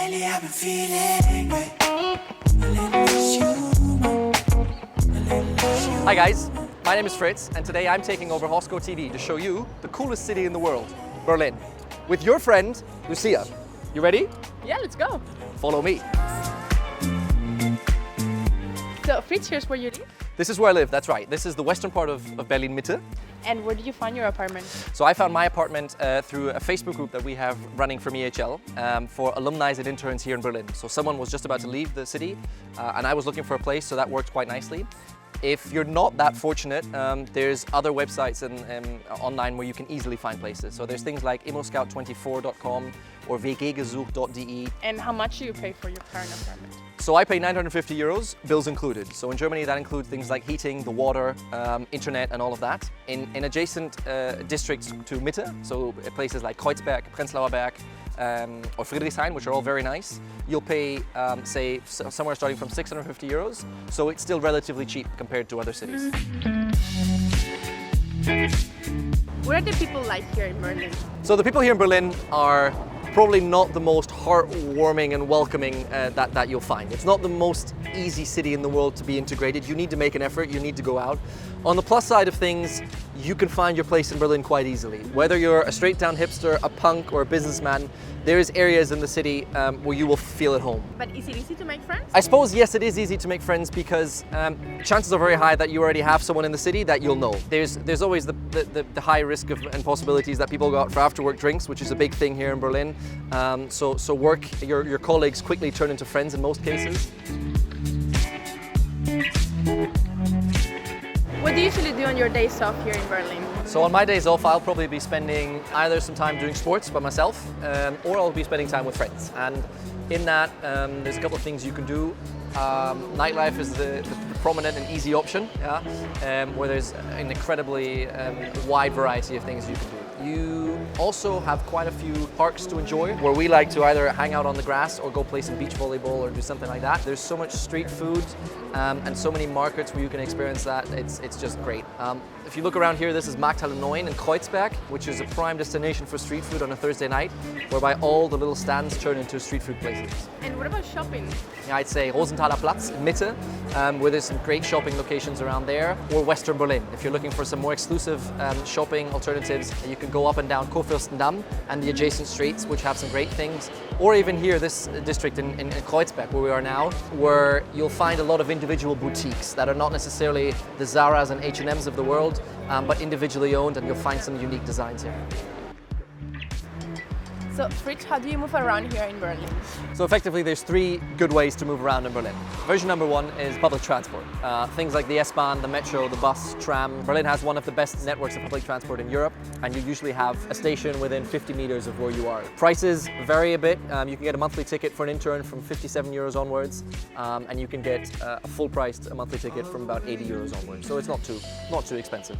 Lately I've been feeling great. A little less human. A little less human. Hi guys, my name is Fritz and today I'm taking over Hosco TV to show you the coolest city in the world, Berlin, with your friend Lucia. You ready? Yeah, let's go. Follow me. So Fritz, here's where you live. This is where I live, that's right. This is the western part of Berlin Mitte. And where did you find your apartment? So I found my apartment through a Facebook group that we have running from EHL for alumni and interns here in Berlin. So someone was just about to leave the city and I was looking for a place, so that worked quite nicely. If you're not that fortunate, there's other websites and online where you can easily find places. So there's things like immoscout24.com or wggesucht.de. And how much do you pay for your current apartment? So I pay 950 euros, bills included. So in Germany that includes things like heating, the water, internet and all of that. In adjacent districts to Mitte, so places like Kreuzberg, Prenzlauer Berg, or Friedrichshain, which are all very nice, you'll pay, say, somewhere starting from 650 euros. So it's still relatively cheap compared to other cities. What are the people like here in Berlin? So the people here in Berlin are probably not the most heartwarming and welcoming that you'll find. It's not the most easy city in the world to be integrated. You need to make an effort, you need to go out. On the plus side of things, you can find your place in Berlin quite easily. Whether you're a straight down hipster, a punk or a businessman, there's areas in the city where you will feel at home. But is it easy to make friends? I suppose, yes, it is easy to make friends because chances are very high that you already have someone in the city that you'll know. There's always the high risk and possibilities that people go out for after work drinks, which is a big thing here in Berlin. So your colleagues quickly turn into friends in most cases. What do you usually do on your days off here in Berlin? So on my days off, I'll probably be spending either some time doing sports by myself, or I'll be spending time with friends. And in that, there's a couple of things you can do. Nightlife is the prominent and easy option, yeah? Where there's an incredibly wide variety of things you can do. You also have quite a few parks to enjoy, where we like to either hang out on the grass or go play some beach volleyball or do something like that. There's so much street food and so many markets where you can experience that. It's just great. If you look around here, this is Markthalle 9 in Kreuzberg, which is a prime destination for street food on a Thursday night, whereby all the little stands turn into street food places. And what about shopping? Yeah, I'd say Rosenthaler Platz in Mitte, where there's some great shopping locations around there, or Western Berlin. If you're looking for some more exclusive shopping alternatives, you can go up and down Kurfürstendamm and the adjacent streets, which have some great things. Or even here, this district in Kreuzberg, where we are now, where you'll find a lot of individual boutiques that are not necessarily the Zaras and H&Ms of the world, but individually owned, and you'll find some unique designs here. So Fritz, how do you move around here in Berlin? So effectively there's three good ways to move around in Berlin. Version number one is public transport. Things like the S-Bahn, the metro, the bus, tram. Berlin has one of the best networks of public transport in Europe, and you usually have a station within 50 meters of where you are. Prices vary a bit. You can get a monthly ticket for an intern from 57 euros onwards, and you can get a full-priced monthly ticket from about 80 euros onwards. So it's not too expensive.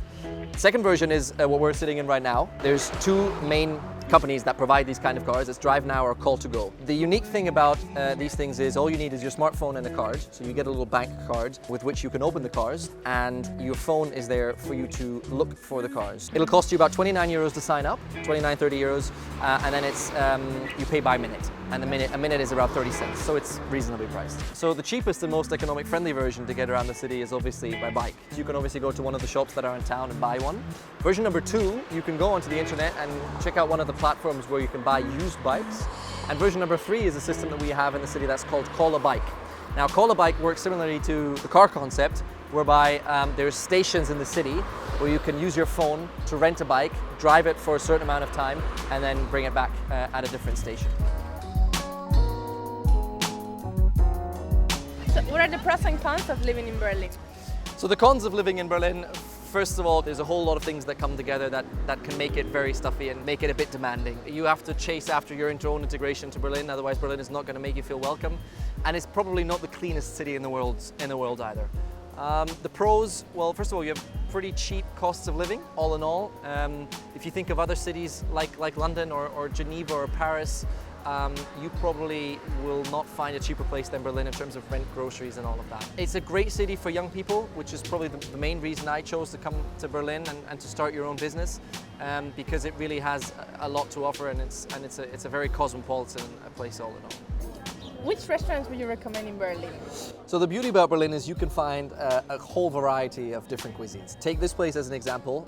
Second version is what we're sitting in right now. There's two main companies that provide these kind of cars. It's Drive Now or Call to Go. The unique thing about these things is all you need is your smartphone and a card. So you get a little bank card with which you can open the cars, and your phone is there for you to look for the cars. It'll cost you about 29 euros to sign up, 29, 30 euros, and then it's you pay by minute. And a minute is around 30 cents, so it's reasonably priced. So the cheapest and most economic friendly version to get around the city is obviously by bike. You can obviously go to one of the shops that are in town and buy one. Version number two, you can go onto the internet and check out one of the platforms where you can buy used bikes. And version number three is a system that we have in the city that's called Call a Bike. Now Call a Bike works similarly to the car concept, whereby there's stations in the city where you can use your phone to rent a bike, drive it for a certain amount of time, and then bring it back at a different station. So what are the pros and cons of living in Berlin? So the cons of living in Berlin, first of all, there's a whole lot of things that come together that can make it very stuffy and make it a bit demanding. You have to chase after your own integration to Berlin, otherwise Berlin is not going to make you feel welcome. And it's probably not the cleanest city in the world either. The pros, well, first of all, you have pretty cheap costs of living, all in all. If you think of other cities like London or Geneva or Paris, you probably will not find a cheaper place than Berlin in terms of rent, groceries and all of that. It's a great city for young people, which is probably the main reason I chose to come to Berlin and to start your own business, because it really has a lot to offer, and it's a very cosmopolitan place all in all. Which restaurants would you recommend in Berlin? So the beauty about Berlin is you can find a whole variety of different cuisines. Take this place as an example.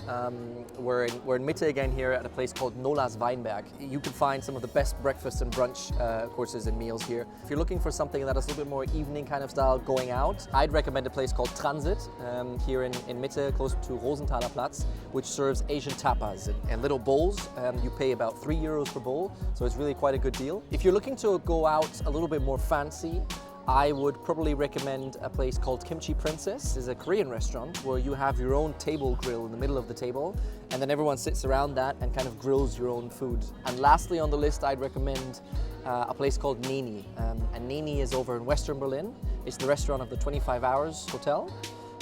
We're in Mitte again here at a place called Nola's Weinberg. You can find some of the best breakfast and brunch courses and meals here. If you're looking for something that is a little bit more evening kind of style going out, I'd recommend a place called Transit here in Mitte, close to Rosenthaler Platz, which serves Asian tapas in little bowls. You pay about €3 per bowl, so it's really quite a good deal. If you're looking to go out a little bit more fancy, I would probably recommend a place called Kimchi Princess. It's a Korean restaurant where you have your own table grill in the middle of the table, and then everyone sits around that and kind of grills your own food. And lastly on the list, I'd recommend a place called Neni. And Neni is over in Western Berlin. It's the restaurant of the 25 Hours Hotel.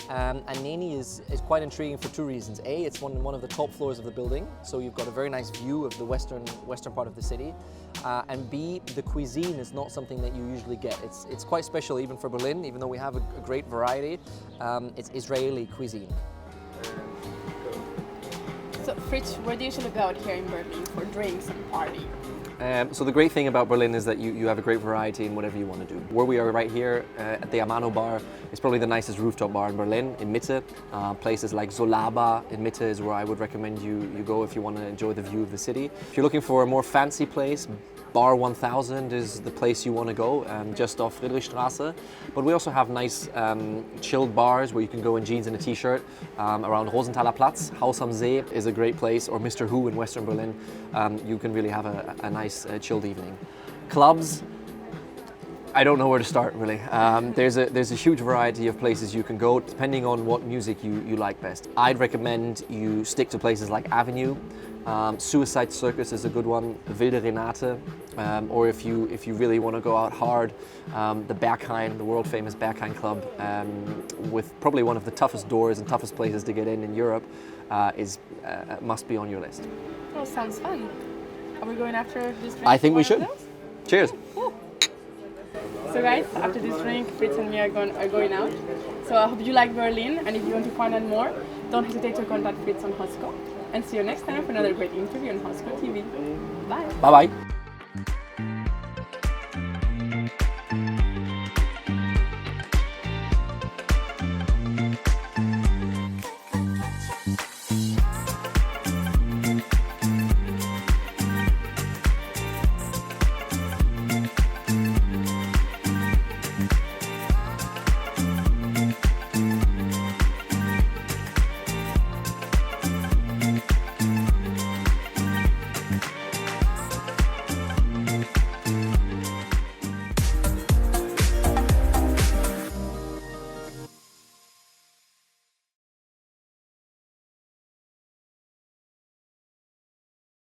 And Neni is quite intriguing for two reasons. A, it's one of the top floors of the building, so you've got a very nice view of the western part of the city. And B, the cuisine is not something that you usually get. It's quite special even for Berlin, even though we have a great variety. It's Israeli cuisine. So Fritz, where do you usually go out here in Berlin for drinks and party? So the great thing about Berlin is that you have a great variety in whatever you want to do. Where we are right here at the Amano bar is probably the nicest rooftop bar in Berlin, in Mitte. Places like Solaba in Mitte is where I would recommend you go if you want to enjoy the view of the city. If you're looking for a more fancy place, Bar 1000 is the place you want to go, just off Friedrichstraße. But we also have nice chilled bars where you can go in jeans and a t-shirt around Rosenthaler Platz. Haus am See is a great place, or Mr. Who in Western Berlin. You can really have a nice chilled evening. Clubs, I don't know where to start really. There's a huge variety of places you can go depending on what music you like best. I'd recommend you stick to places like Avenue. Suicide Circus is a good one, Wilde Renate, or if you really want to go out hard, the Berghain, the world famous Berghain Club, with probably one of the toughest doors and toughest places to get in Europe, must be on your list. Oh, sounds fun. Are we going after this drink? I think we should. Cheers. Cool. So guys, after this drink, Fritz and me are going out. So I hope you like Berlin, and if you want to find out more, don't hesitate to contact Fritz on Hosco. And see you next time for another great interview on Hosco TV. Bye. Bye bye.